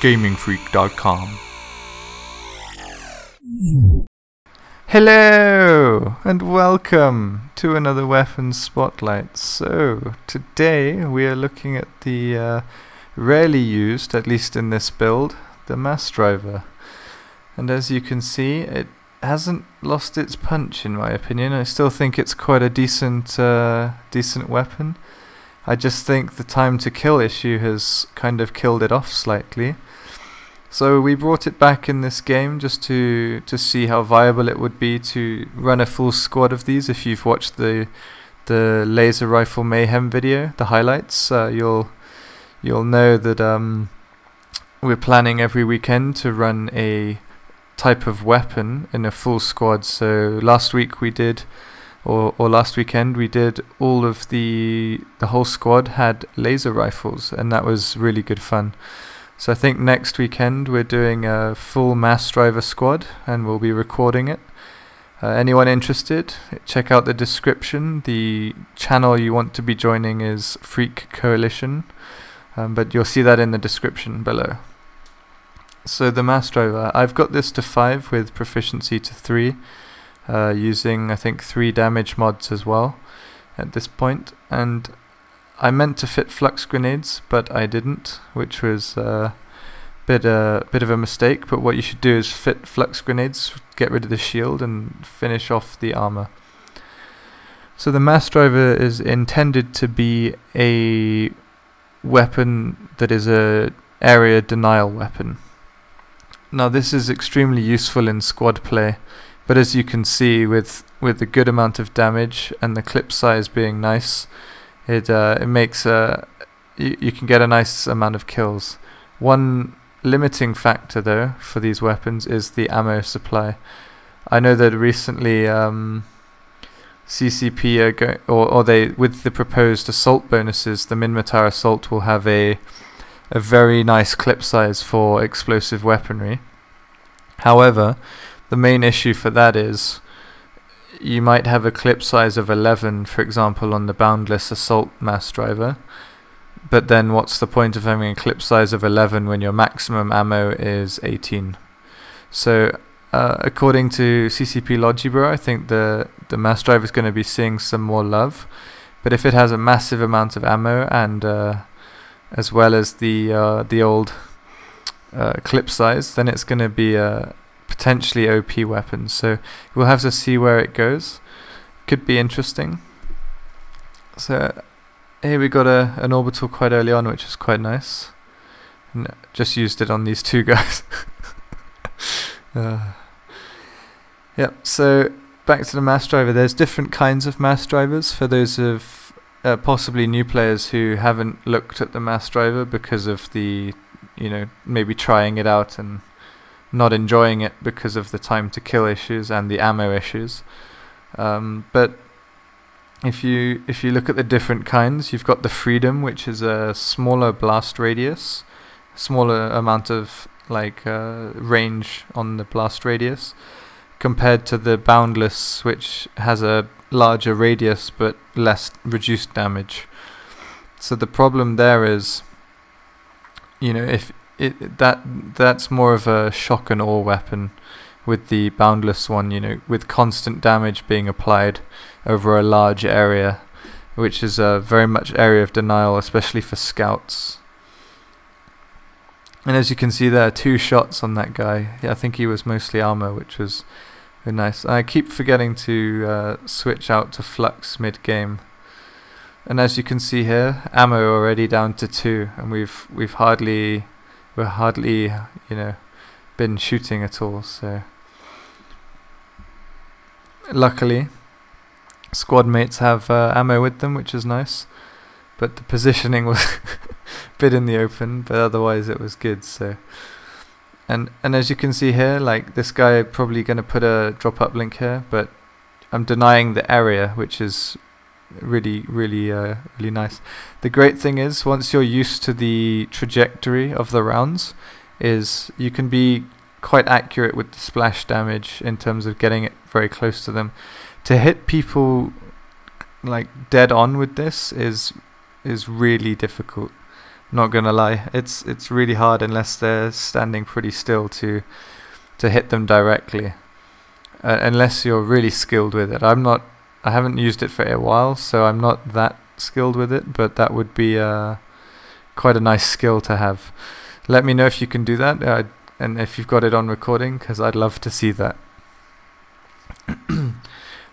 GamingFreak.com. Hello and welcome to another weapons spotlight. So today we are looking at the rarely used, at least in this build, the mass driver. And as you can see, it hasn't lost its punch in my opinion. I still think it's quite a decent weapon. I just think the time to kill issue has kind of killed it off slightly. So we brought it back in this game just to see how viable it would be to run a full squad of these. If you've watched the laser rifle mayhem video, the highlights, you'll know that we're planning every weekend to run a type of weapon in a full squad. So last week we did, or last weekend we did, all of the whole squad had laser rifles, and that was really good fun. So I think next weekend we're doing a full mass driver squad and we'll be recording it. Anyone interested, check out the description. The channel you want to be joining is Freek Coalition, but you'll see that in the description below. So the mass driver, I've got this to 5 with proficiency to 3, using I think 3 damage mods as well at this point. And I meant to fit flux grenades, but I didn't, which was a bit of a mistake. But what you should do is fit flux grenades, get rid of the shield, and finish off the armor. So the mass driver is intended to be a weapon that is a area denial weapon. Now this is extremely useful in squad play, but as you can see, with a good amount of damage and the clip size being nice, it makes you can get a nice amount of kills. One limiting factor though for these weapons is the ammo supply. I know that recently CCP are going, or they, with the proposed assault bonuses, the Minmatar assault will have a very nice clip size for explosive weaponry. However, the main issue for that is you might have a clip size of 11, for example, on the boundless assault mass driver, but then what's the point of having a clip size of 11 when your maximum ammo is 18? So according to CCP Logibro, I think the mass driver is going to be seeing some more love, but if it has a massive amount of ammo and as well as the old clip size, then it's going to be a potentially OP weapon. So we'll have to see where it goes. Could be interesting. So here we got an orbital quite early on, which is quite nice. And just used it on these two guys. Yep. So back to the mass driver. There's different kinds of mass drivers for those of possibly new players who haven't looked at the mass driver because of the, maybe trying it out and not enjoying it because of the time to kill issues and the ammo issues. But if you look at the different kinds, you've got the Freedom, which is a smaller blast radius, smaller amount of range on the blast radius, compared to the Boundless, which has a larger radius but less reduced damage. So the problem there is, if that's more of a shock and awe weapon, with the Boundless one, with constant damage being applied over a large area, which is very much area of denial, especially for scouts. And as you can see, there are 2 shots on that guy. Yeah, I think he was mostly armor, which was very nice. I keep forgetting to switch out to flux mid-game. And as you can see here, ammo already down to 2, and we're hardly been shooting at all. So luckily squad mates have ammo with them, which is nice, but the positioning was a bit in the open, but otherwise it was good. So and as you can see here, this guy probably going to put a drop up link here, but I'm denying the area, which is really nice. The great thing is, once you're used to the trajectory of the rounds, is you can be quite accurate with the splash damage in terms of getting it very close to them. To hit people dead on with this is is really difficult. Not gonna lie, it's really hard unless they're standing pretty still to hit them directly. Unless you're really skilled with it. I haven't used it for a while, so I'm not that skilled with it, but that would be quite a nice skill to have. Let me know if you can do that, and if you've got it on recording, because I'd love to see that.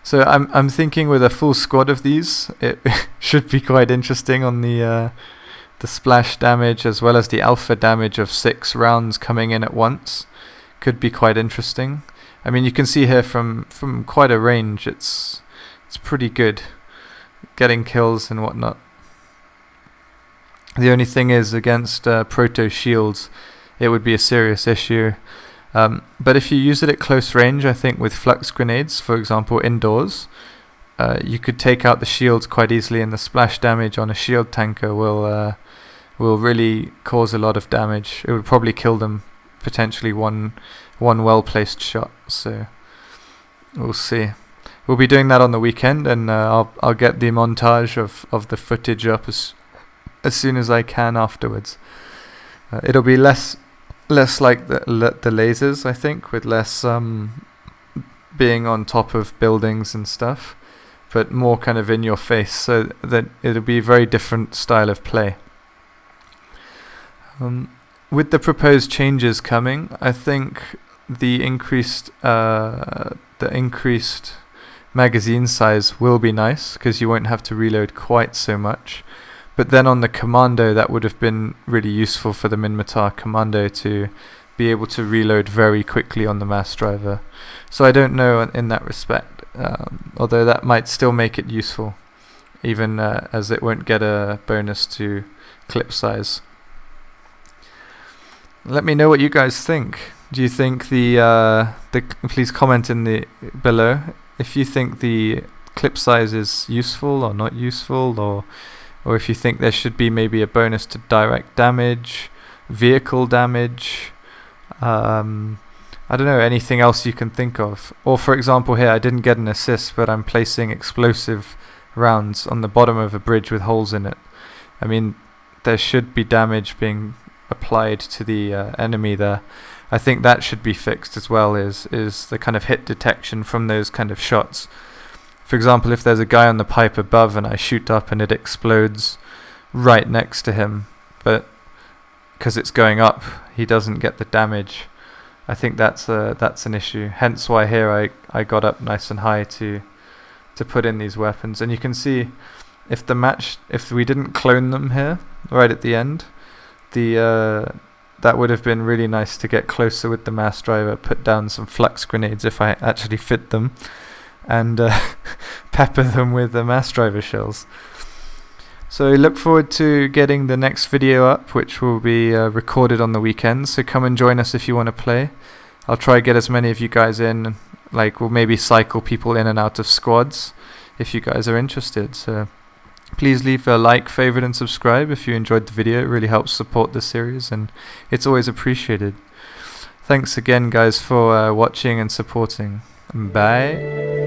So I'm thinking with a full squad of these, it should be quite interesting on the splash damage as well as the alpha damage of 6 rounds coming in at once. Could be quite interesting. I mean, you can see here from quite a range, it's pretty good, getting kills and whatnot. The only thing is, against proto shields, it would be a serious issue. But if you use it at close range, I think with flux grenades, for example, indoors, you could take out the shields quite easily, and the splash damage on a shield tanker will really cause a lot of damage. It would probably kill them, potentially one well-placed shot. So we'll see. We'll be doing that on the weekend, and I'll get the montage of the footage up as soon as I can afterwards. It'll be less like the lasers, I think, with less being on top of buildings and stuff, but more kind of in your face, so that it'll be a very different style of play. With the proposed changes coming, I think the increased magazine size will be nice, because you won't have to reload quite so much. But then on the commando, that would have been really useful for the Minmatar commando to be able to reload very quickly on the mass driver. So I don't know in that respect, although that might still make it useful, even as it won't get a bonus to clip size. Let me know what you guys think. Do you think please comment in the below if you think the clip size is useful or not useful, or if you think there should be maybe a bonus to direct damage, vehicle damage, I don't know, anything else you can think of. Or for example here, I didn't get an assist, but I'm placing explosive rounds on the bottom of a bridge with holes in it. I mean, there should be damage being applied to the enemy there. I think that should be fixed as well, is the kind of hit detection from those kind of shots. For example, if there's a guy on the pipe above and I shoot up and it explodes right next to him, but because it's going up, he doesn't get the damage. I think that's an issue. Hence why here I got up nice and high to put in these weapons. And you can see if we didn't clone them here right at the end, that would have been really nice to get closer with the mass driver, put down some flux grenades if I actually fit them, and pepper them with the mass driver shells. So look forward to getting the next video up, which will be recorded on the weekend, so come and join us if you want to play. I'll try to get as many of you guys in, like we'll maybe cycle people in and out of squads if you guys are interested. So please leave a like, favorite and subscribe if you enjoyed the video. It really helps support the series and it's always appreciated. Thanks again guys for watching and supporting. Bye.